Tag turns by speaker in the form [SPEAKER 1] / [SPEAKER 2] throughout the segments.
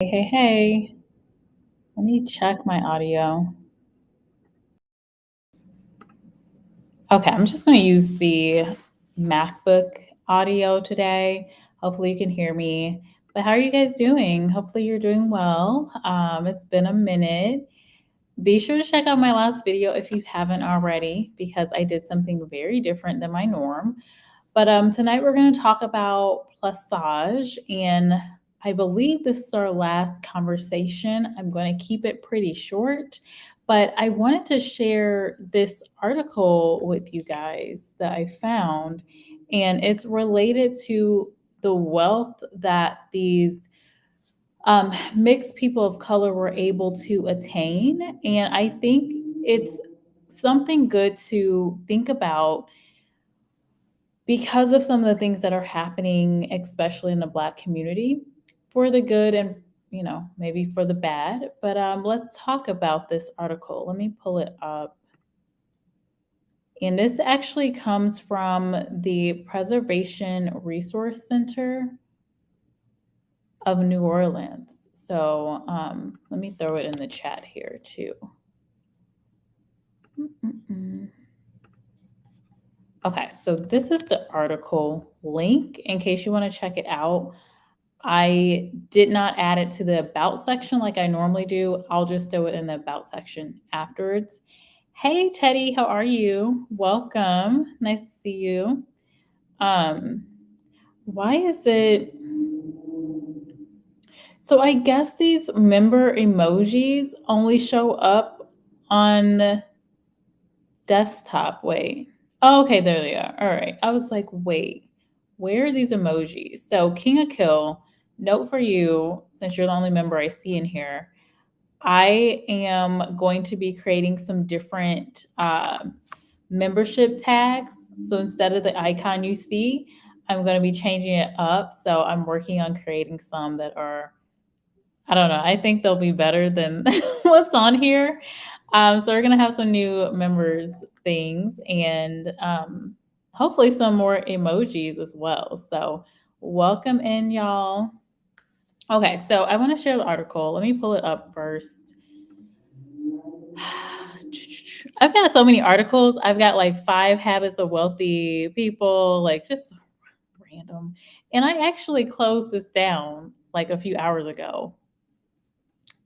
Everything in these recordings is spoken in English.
[SPEAKER 1] Hey. Let me check my audio. Okay, I'm just going to use the MacBook audio today. Hopefully, you can hear me. But how are you guys doing? Hopefully, you're doing well. It's been a minute. Be sure to check out my last video if you haven't already, because I did something very different than my norm. But tonight we're going to talk about plaçage, and I believe this is our last conversation. I'm going to keep it pretty short, but I wanted to share this article with you guys that I found, and it's related to the wealth that these mixed people of color were able to attain. And I think it's something good to think about because of some of the things that are happening, especially in the Black community, for the good and maybe for the bad. But let's talk about this article. Let me pull it up. And this actually comes from the Preservation Resource Center of New Orleans. So let me throw it in the chat here too. Okay, so this is the article link in case you want to check it out. I did not add it to the about section like I normally do. I'll just throw it in the about section afterwards. Hey Teddy, how are you? Welcome. Nice to see you. Why is it so I guess these member emojis only show up on desktop. Wait. Oh, okay, there they are. All right. I was like, wait, where are these emojis? So King of Kill, note for you, since you're the only member I see in here, I am going to be creating some different membership tags. So instead of the icon you see, I'm going to be changing it up. So I'm working on creating some that are, I don't know, I think they'll be better than what's on here. So we're going to have some new members things and hopefully some more emojis as well. So welcome in, y'all. Okay, so I want to share the article. Let me pull it up first. I've got so many articles. I've got like 5 habits of wealthy people, like just random. And I actually closed this down like a few hours ago.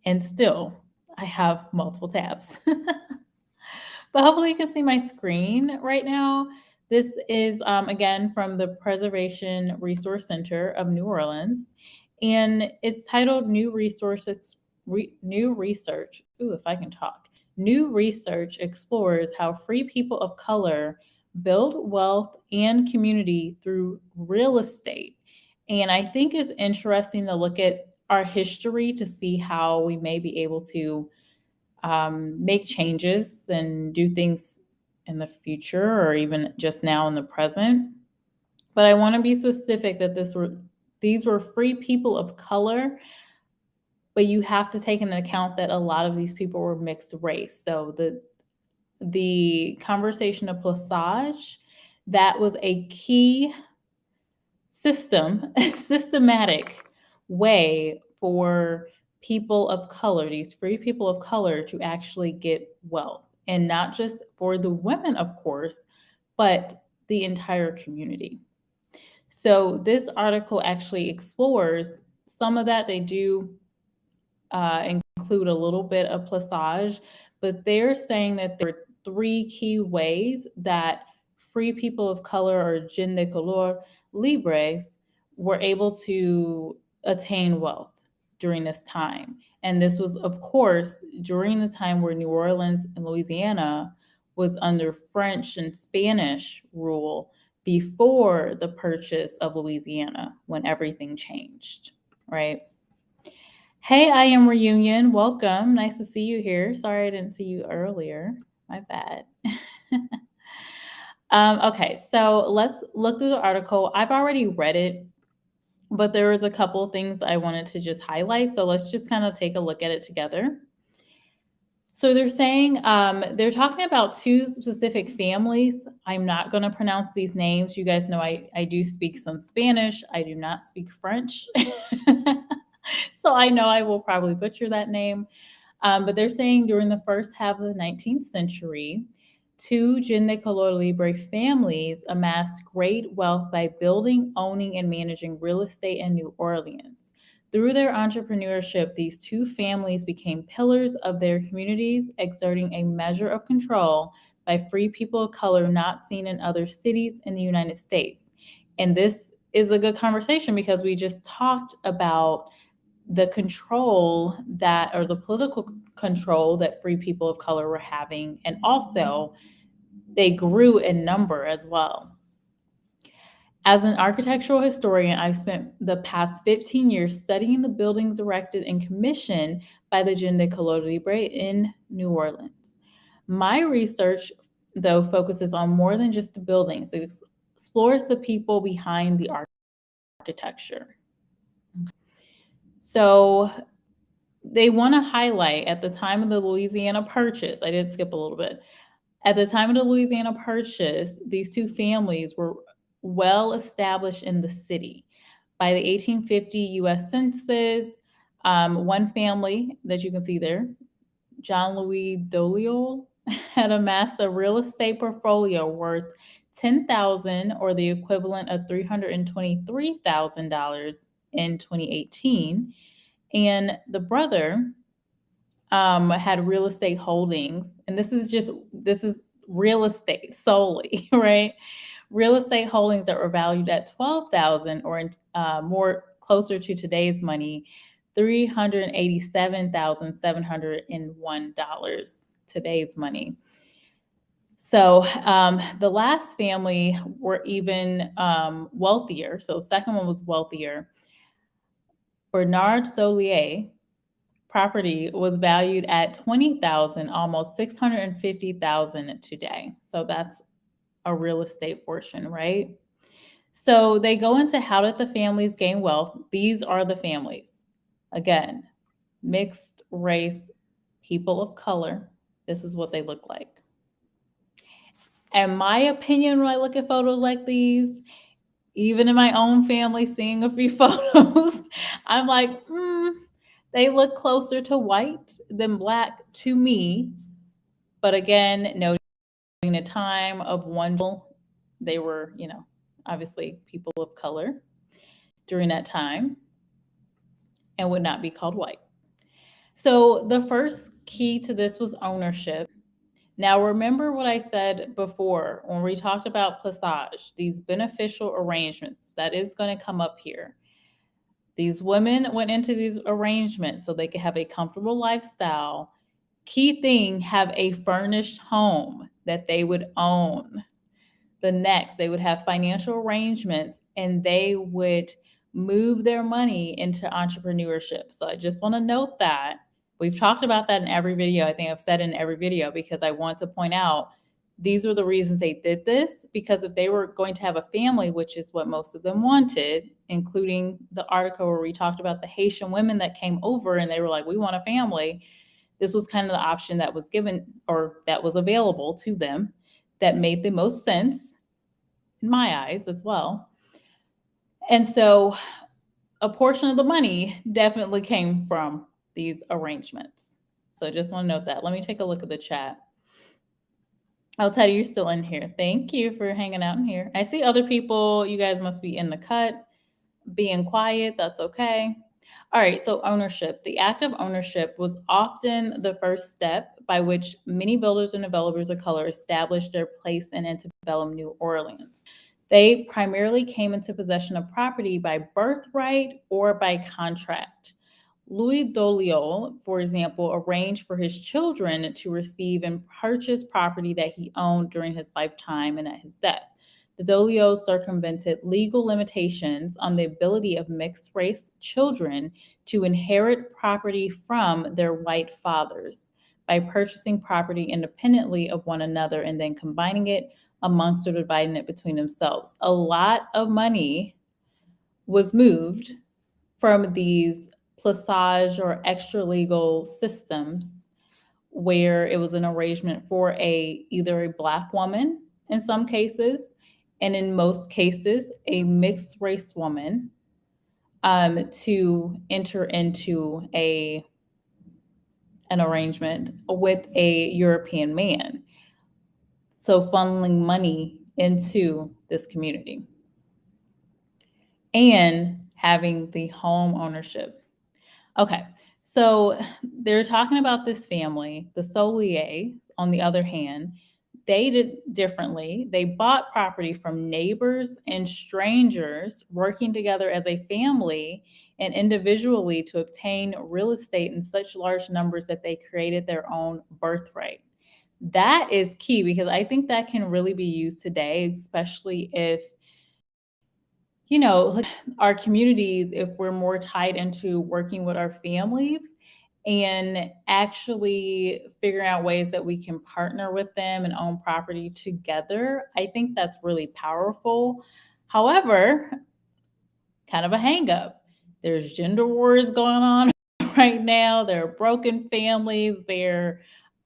[SPEAKER 1] And still, I have multiple tabs. But hopefully you can see my screen right now. This is, again, from the Preservation Resource Center of New Orleans. And it's titled New Research. Ooh, if I can talk. New research explores how free people of color build wealth and community through real estate. And I think it's interesting to look at our history to see how we may be able to make changes and do things in the future or even just now in the present. But I want to be specific that these were free people of color, but you have to take into account that a lot of these people were mixed race. So the conversation of plaçage, that was a key systematic way for people of color, these free people of color, to actually get wealth. And not just for the women, of course, but the entire community. So this article actually explores some of that. They do include a little bit of plaçage, but they're saying that there are 3 key ways that free people of color, or gens de couleur libres, were able to attain wealth during this time. And this was, of course, during the time where New Orleans and Louisiana was under French and Spanish rule before the purchase of Louisiana, when everything changed, right? Hey, I am Reunion. Welcome. Nice to see you here. Sorry I didn't see you earlier. My bad. Okay, so let's look through the article. I've already read it, but there was a couple of things I wanted to just highlight. So let's just kind of take a look at it together. So they're saying, they're talking about 2 specific families. I'm not going to pronounce these names. You guys know I do speak some Spanish. I do not speak French. So I know I will probably butcher that name. But they're saying during the first half of the 19th century, two Je ne Color Libre families amassed great wealth by building, owning, and managing real estate in New Orleans. Through their entrepreneurship, these two families became pillars of their communities, exerting a measure of control by free people of color not seen in other cities in the United States. And this is a good conversation because we just talked about the control that, or the political control that free people of color were having. And also, they grew in number as well. As an architectural historian, I've spent the past 15 years studying the buildings erected and commissioned by the Je ne Color Libre in New Orleans. My research, though, focuses on more than just the buildings. It explores the people behind the architecture. So they want to highlight at the time of the Louisiana Purchase, I did skip a little bit. At the time of the Louisiana Purchase, these two families were well established in the city. By the 1850 US Census, one family that you can see there, John Louis Doliol, had amassed a real estate portfolio worth $10,000 or the equivalent of $323,000 in 2018. And the brother had real estate holdings, and this is real estate solely, right? Real estate holdings that were valued at 12,000, or more closer to today's money, $387,701 today's money. So the last family were even wealthier. So the second one was wealthier. Bernard Solier property was valued at 20,000, almost 650,000 today. So that's a real estate fortune, right? So they go into how did the families gain wealth? These are the families. Again, mixed race, people of color. This is what they look like. And my opinion, when I look at photos like these, even in my own family, seeing a few photos, I'm like, they look closer to white than black to me. But again, noting the time of one, they were, obviously people of color during that time and would not be called white. So the first key to this was ownership. Now, remember what I said before when we talked about plaçage, these beneficial arrangements, that is going to come up here. These women went into these arrangements so they could have a comfortable lifestyle. Key thing, have a furnished home that they would own. The next, they would have financial arrangements and they would move their money into entrepreneurship. So I just want to note that. We've talked about that in every video. I think I've said in every video because I want to point out these were the reasons they did this, because if they were going to have a family, which is what most of them wanted, including the article where we talked about the Haitian women that came over and they were like, we want a family. This was kind of the option that was given or that was available to them that made the most sense in my eyes as well. And so a portion of the money definitely came from these arrangements. So I just want to note that. Let me take a look at the chat. Oh, Teddy, you're still in here. Thank you for hanging out in here. I see other people. You guys must be in the cut, being quiet. That's okay. All right, so ownership. The act of ownership was often the first step by which many builders and developers of color established their place in antebellum New Orleans. They primarily came into possession of property by birthright or by contract. Louis Doliol, for example, arranged for his children to receive and purchase property that he owned during his lifetime and at his death. The Doliols circumvented legal limitations on the ability of mixed-race children to inherit property from their white fathers by purchasing property independently of one another and then combining it amongst or dividing it between themselves. A lot of money was moved from these plaçage or extra legal systems where it was an arrangement for either a Black woman in some cases, and in most cases, a mixed race woman, to enter into an arrangement with a European man. So funneling money into this community and having the home ownership. Okay, so they're talking about this family. The Solier, on the other hand, they did differently. They bought property from neighbors and strangers working together as a family and individually to obtain real estate in such large numbers that they created their own birthright. That is key because I think that can really be used today, especially if like our communities, if we're more tied into working with our families and actually figuring out ways that we can partner with them and own property together, I think that's really powerful. However, kind of a hang up. There's gender wars going on right now. There are broken families. There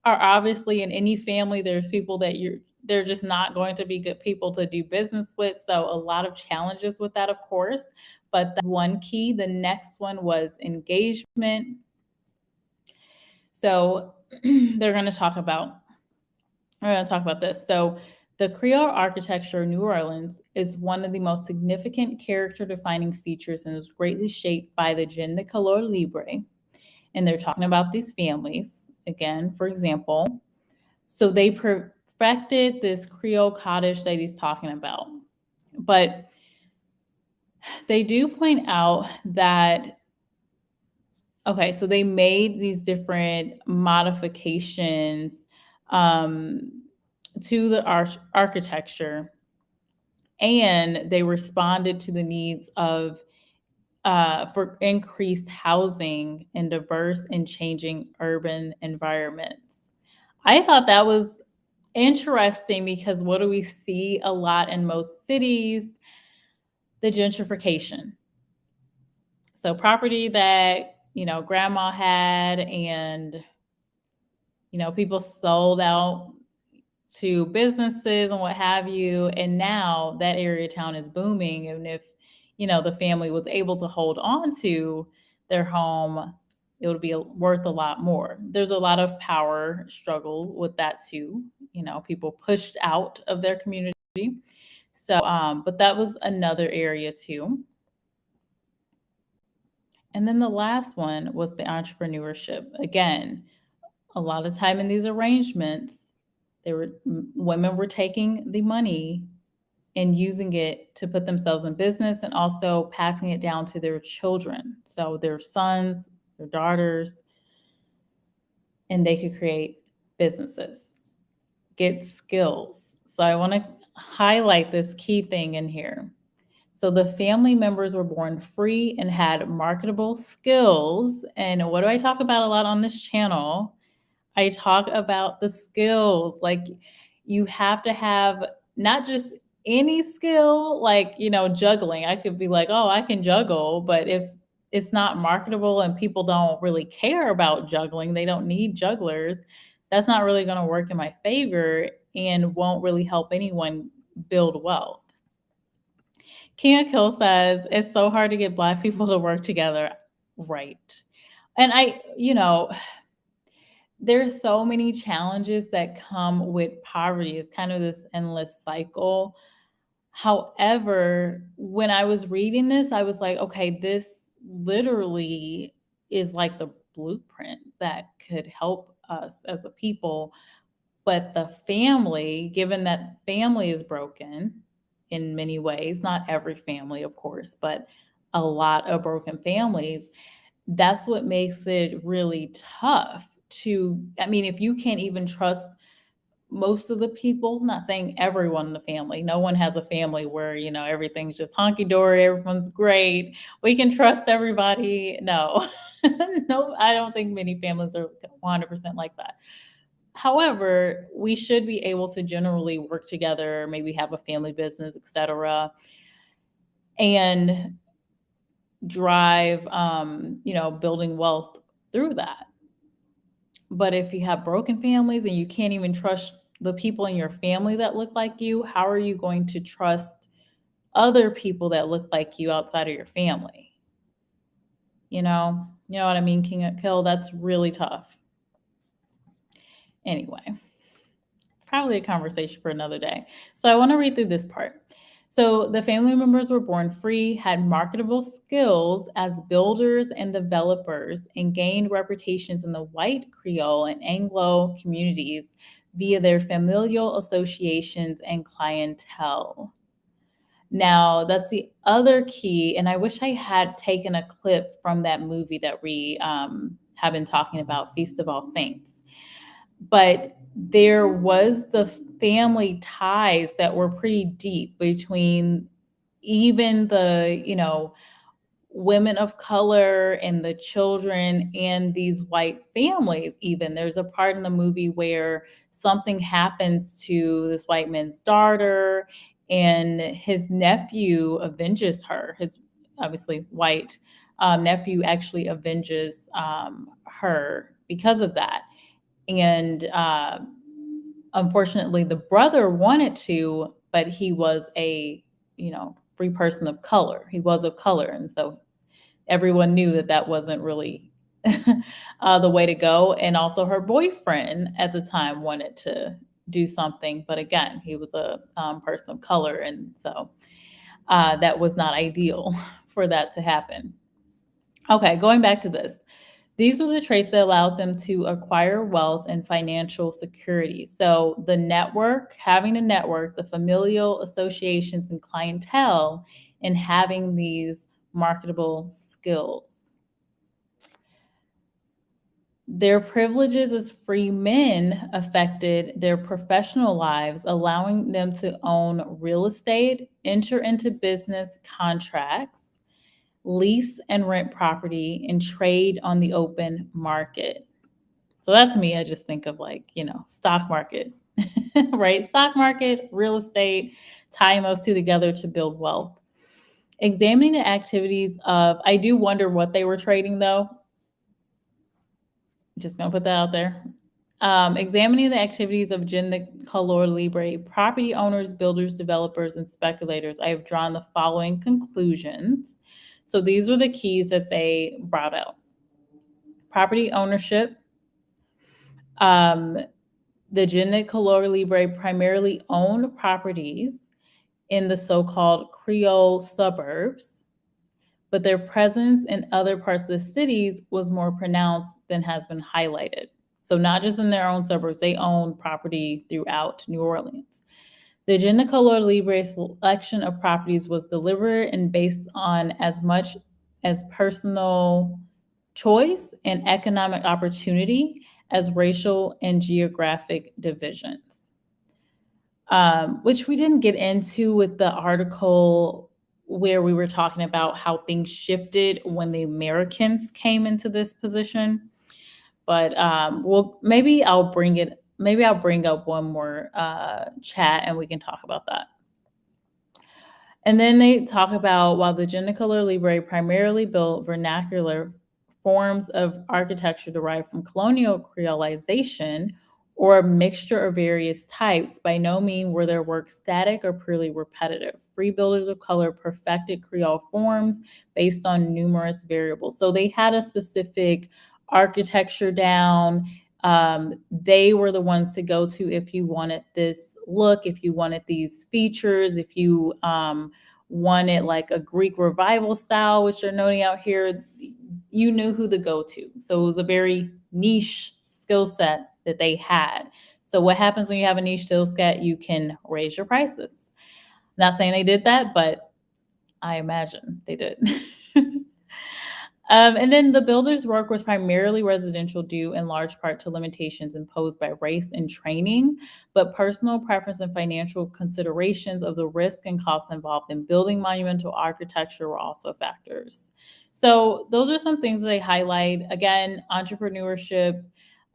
[SPEAKER 1] are obviously in any family, there's people that they're just not going to be good people to do business with. So a lot of challenges with that, of course. But the one key, the next one was engagement. So they're going to talk about we're going to talk about this. So, the Creole architecture of New Orleans is one of the most significant character defining features and is greatly shaped by the Jeune de Couleur Libre. And they're talking about these families, again, for example. So, they perfected this Creole cottage that he's talking about. But they do point out that, okay, so they made these different modifications to the architecture, and they responded to the needs of for increased housing in diverse and changing urban environments. I thought that was interesting because what do we see a lot in most cities? The gentrification. So property that grandma had, and people sold out to businesses and what have you. And now that area of town is booming. And if, the family was able to hold on to their home, it would be worth a lot more. There's a lot of power struggle with that too. People pushed out of their community. So, but that was another area too. And then the last one was the entrepreneurship. Again, a lot of time in these arrangements, women were taking the money and using it to put themselves in business and also passing it down to their children. So their sons, their daughters, and they could create businesses, get skills. So I want to highlight this key thing in here. So the family members were born free and had marketable skills. And what do I talk about a lot on this channel? I talk about the skills. Like, you have to have not just any skill, like, juggling. I could be like, oh, I can juggle. But if it's not marketable and people don't really care about juggling, they don't need jugglers, that's not really going to work in my favor and won't really help anyone build wealth. Kia Kill says, it's so hard to get Black people to work together. Right. And there's so many challenges that come with poverty. It's kind of this endless cycle. However, when I was reading this, I was like, okay, this literally is like the blueprint that could help us as a people. But the family, given that family is broken in many ways, not every family, of course, but a lot of broken families, that's what makes it really tough if you can't even trust most of the people, not saying everyone in the family. No one has a family where, everything's just honky-dory, everyone's great, we can trust everybody. No. No, I don't think many families are 100% like that. However, we should be able to generally work together, maybe have a family business, etc., and drive, building wealth through that. But if you have broken families and you can't even trust the people in your family that look like you, how are you going to trust other people that look like you outside of your family? You know what I mean? King of Kill. That's really tough. Anyway, probably a conversation for another day. So I want to read through this part. So the family members were born free, had marketable skills as builders and developers, and gained reputations in the white Creole and Anglo communities via their familial associations and clientele. Now, that's the other key. And I wish I had taken a clip from that movie that we have been talking about, Feast of All Saints. But there was the family ties that were pretty deep between even the, women of color and the children and these white families. Even there's a part in the movie where something happens to this white man's daughter, and his nephew avenges her. His obviously white nephew actually avenges her because of that. And unfortunately, the brother wanted to, but he was a free person of color. He was of color, and so everyone knew that that wasn't really the way to go. And also, her boyfriend at the time wanted to do something, but again, he was a person of color, and so that was not ideal for that to happen. Okay, going back to this. These were the traits that allows them to acquire wealth and financial security. So the network, having a network, the familial associations and clientele, and having these marketable skills. Their privileges as free men affected their professional lives, allowing them to own real estate, enter into business contracts, lease and rent property, and trade on the open market. So that's me. I just think of stock market, right? Stock market, real estate, tying those two together to build wealth. Examining the activities of, I do wonder what they were trading though. Just gonna put that out there. Examining the activities of Gen Color Libre property owners, builders, developers, and speculators, I have drawn the following conclusions. So these were the keys that they brought out. Property ownership. The Gen Color Libre primarily owned properties in the so-called Creole suburbs, but their presence in other parts of the cities was more pronounced than has been highlighted. So not just in their own suburbs, they own property throughout New Orleans. The Gen Color Libre selection of properties was deliberate and based on as much as personal choice and economic opportunity as racial and geographic divisions, which we didn't get into with the article where we were talking about how things shifted when the Americans came into this position. But maybe I'll bring up one more chat and we can talk about that. And then they talk about, while the Gen Color Libre primarily built vernacular forms of architecture derived from colonial creolization or a mixture of various types, by no means were their works static or purely repetitive. Free builders of color perfected Creole forms based on numerous variables. So they had a specific architecture down. They were the ones to go to if you wanted this look, if you wanted these features, if you wanted like a Greek revival style, which they're noting out here, you knew who to go to. So it was a very niche skill set that they had. So what happens when you have a niche skill set? You can raise your prices. Not saying they did that, but I imagine they did. And then the builder's work was primarily residential, due in large part to limitations imposed by race and training, but personal preference and financial considerations of the risk and costs involved in building monumental architecture were also factors. So those are some things that they highlight. Again, entrepreneurship,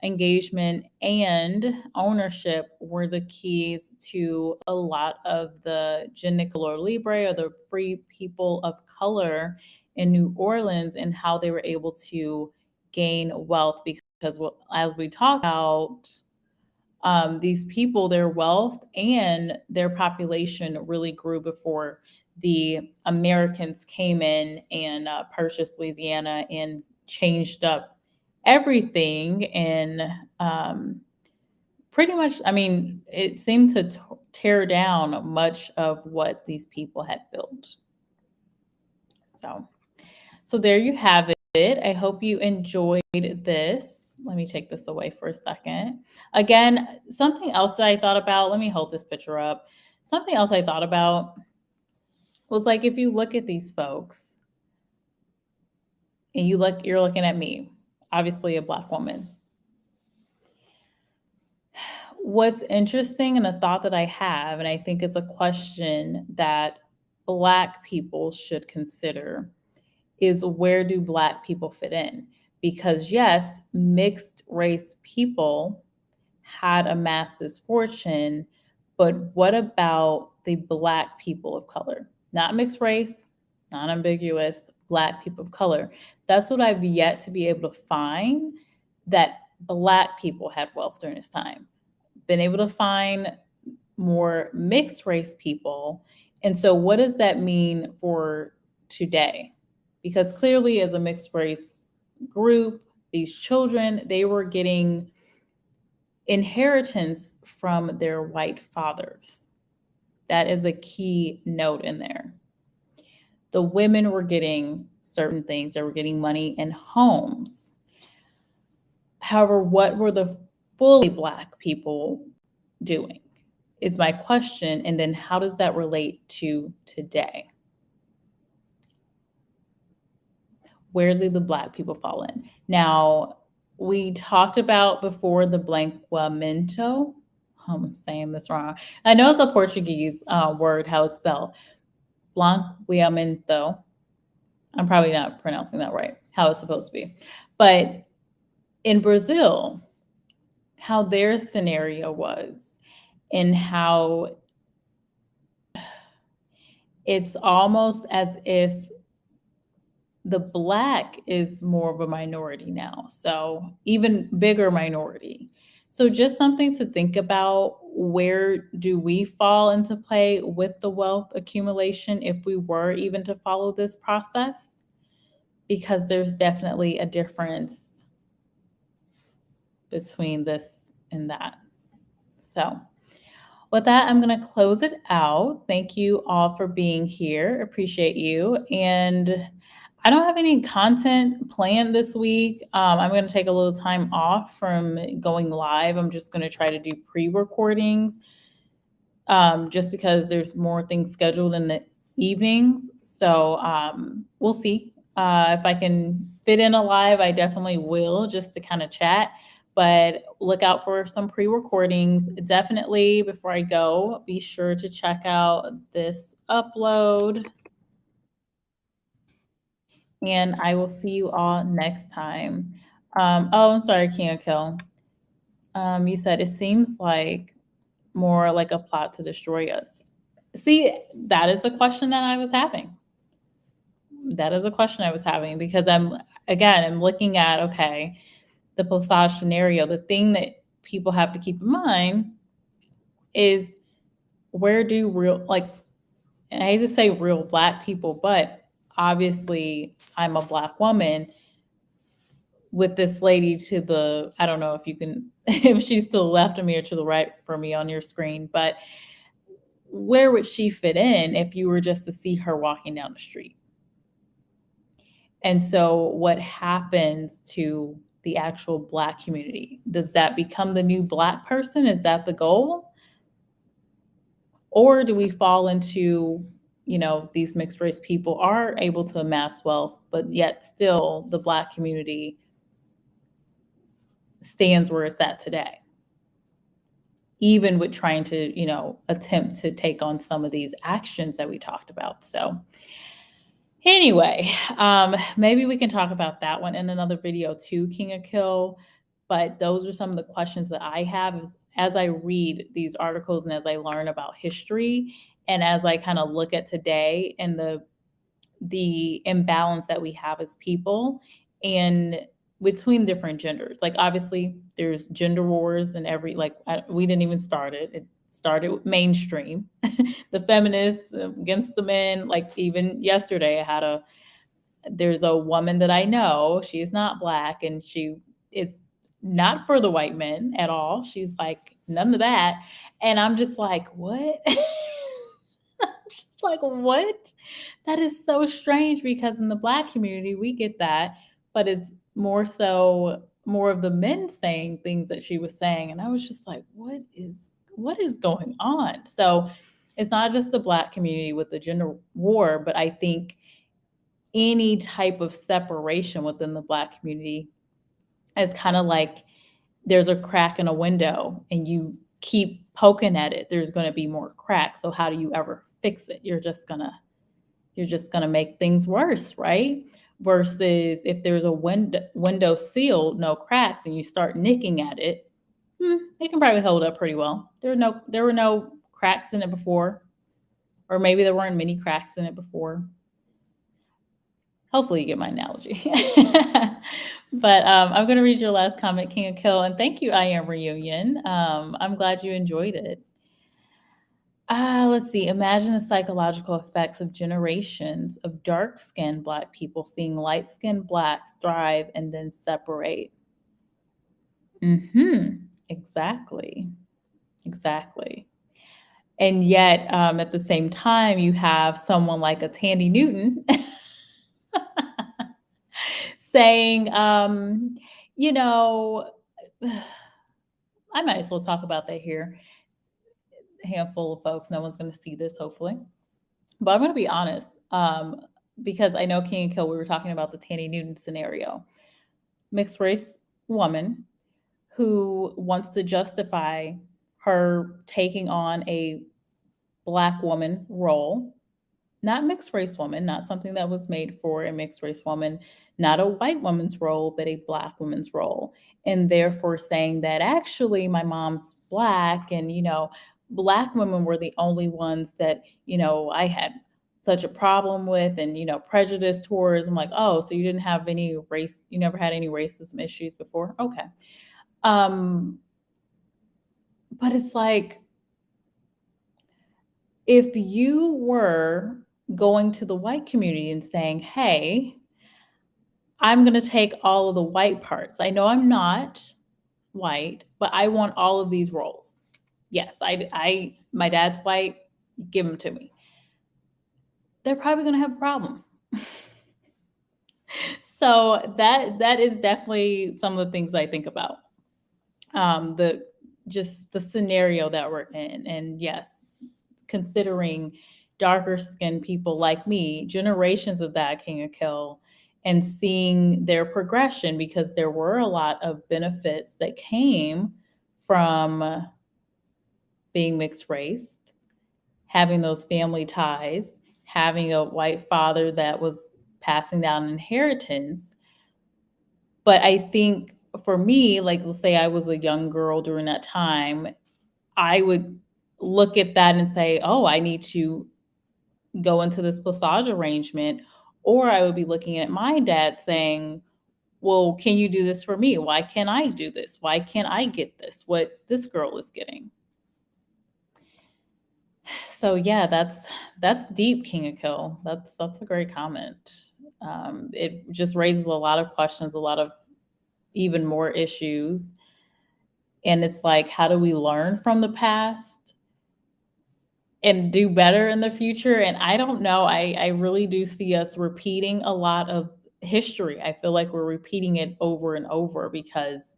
[SPEAKER 1] engagement, and ownership were the keys to a lot of the Gen Color Libre, or the free people of color in New Orleans, and how they were able to gain wealth. Because as we talk about, these people, their wealth and their population really grew before the Americans came in and purchased Louisiana and changed up everything. And pretty much, I mean, it seemed to tear down much of what these people had built. So there you have it. I hope you enjoyed this. Let me take this away for a second. Again, something else that I thought about, let me hold this picture up. Something else I thought about was like, if you look at these folks and you're looking at me, obviously a Black woman. What's interesting, and a thought that I have, and I think it's a question that Black people should consider, is where do Black people fit in? Because yes, mixed race people had amassed this fortune, but what about the Black people of color? Not mixed race, not ambiguous, Black people of color. That's what I've yet to be able to find, that Black people had wealth during this time. Been able to find more mixed race people. And so what does that mean for today? Because clearly as a mixed race group, these children, they were getting inheritance from their white fathers. That is a key note in there. The women were getting certain things. They were getting money and homes. However, what were the fully Black people doing is my question. And then how does that relate to today? Where do the Black people fall in? Now, we talked about before the blanqueamento. I'm saying this wrong. I know it's a Portuguese word, how it's spelled. Blanqueamento. I'm probably not pronouncing that right, how it's supposed to be. But in Brazil, how their scenario was, and how it's almost as if the Black is more of a minority now, so even bigger minority. So just something to think about, where do we fall into play with the wealth accumulation if we were even to follow this process? Because there's definitely a difference between this and that. So with that, I'm going to close it out. Thank you all for being here. Appreciate you. And I don't have any content planned this week. I'm going to take a little time off from going live. I'm just going to try to do pre-recordings just because there's more things scheduled in the evenings. So we'll see. If I can fit in a live, I definitely will, just to kind of chat. But look out for some pre-recordings. Definitely, before I go, be sure to check out this upload. And I will see you all next time. I'm sorry, King Kill. You said it seems like more like a plot to destroy us. See, that is a question that I was having. That is a question I was having, because I'm looking at, okay, the plaçage scenario. The thing that people have to keep in mind is, where do real, like, and I hate to say real Black people, but obviously I'm a Black woman with this lady to the, I don't know if you can, if she's to the left of me or to the right for me on your screen, but where would she fit in if you were just to see her walking down the street? And so what happens to the actual Black community? Does that become the new Black person? Is that the goal? Or do we fall into, these mixed race people are able to amass wealth, but yet still the Black community stands where it's at today, even with trying to, attempt to take on some of these actions that we talked about. So anyway, maybe we can talk about that one in another video too, King of Kill. But those are some of the questions that I have as I read these articles and as I learn about history, and as I kind of look at today and the imbalance that we have as people and between different genders. Like, obviously there's gender wars and we didn't even start it. started with mainstream, the feminists against the men. Like even yesterday, there's a woman that I know. She is not Black, and she is not for the white men at all. She's like, none of that. And I'm just like, what? I'm just like, what? That is so strange, because in the Black community, we get that, but it's more of the men saying things that she was saying. And I was just like, what is going on? So it's not just the Black community with the gender war, but I think any type of separation within the Black community is kind of like there's a crack in a window and you keep poking at it, there's going to be more cracks. So how do you ever fix it? You're just going to make things worse, right? Versus if there's a window sealed, no cracks, and you start nicking at it, it can probably hold up pretty well. There were no cracks in it before, or maybe there weren't many cracks in it before. Hopefully you get my analogy. But I'm going to read your last comment, King of Kill. And thank you, I Am Reunion. I'm glad you enjoyed it. Let's see. Imagine the psychological effects of generations of dark-skinned Black people seeing light-skinned Blacks thrive and then separate. Exactly. Exactly. And yet, at the same time, you have someone like a Tandy Newton saying, you know, I might as well talk about that here. A handful of folks, no one's going to see this, hopefully. But I'm going to be honest, because I know King and Kill, we were talking about the Tandy Newton scenario. Mixed race woman who wants to justify her taking on a Black woman role, not mixed race woman, not something that was made for a mixed race woman, not a white woman's role, but a Black woman's role. And therefore saying that actually my mom's Black, and, Black women were the only ones that, I had such a problem with and, prejudice towards. I'm like, oh, so you didn't have any race, you never had any racism issues before? Okay. But it's like, if you were going to the white community and saying, hey, I'm going to take all of the white parts. I know I'm not white, but I want all of these roles. Yes, my dad's white, give them to me. They're probably going to have a problem. So that is definitely some of the things I think about. The scenario that we're in. And yes, considering darker skinned people like me, generations of that King of Kill, and seeing their progression, because there were a lot of benefits that came from being mixed race, having those family ties, having a white father that was passing down inheritance. But I think for me, like, let's say I was a young girl during that time, I would look at that and say, oh, I need to go into this plaçage arrangement. Or I would be looking at my dad saying, well, can you do this for me? Why can't I do this? Why can't I get this, what this girl is getting? So yeah, that's deep, King of Kill. That's a great comment. It just raises a lot of questions, a lot of even more issues. And it's like, how do we learn from the past and do better in the future? And I don't know. I really do see us repeating a lot of history. I feel like we're repeating it over and over because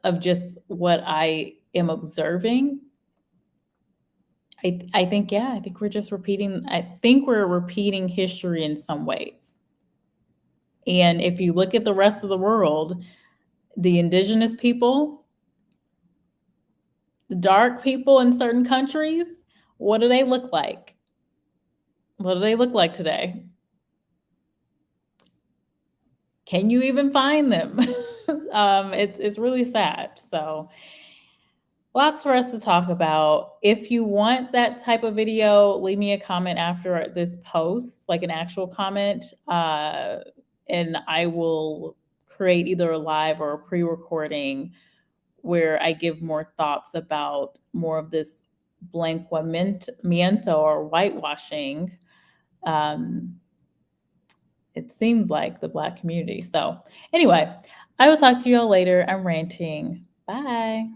[SPEAKER 1] of just what I am observing. I think, yeah, I think we're repeating history in some ways. And if you look at the rest of the world, the indigenous people, the dark people in certain countries, what do they look like? What do they look like today? Can you even find them? It's really sad. So lots for us to talk about. If you want that type of video, leave me a comment after this post, like an actual comment, and I will create either a live or a pre-recording where I give more thoughts about more of this blanqueamiento or whitewashing. Um, it seems like the Black community. So, anyway, I will talk to you all later. I'm ranting. Bye.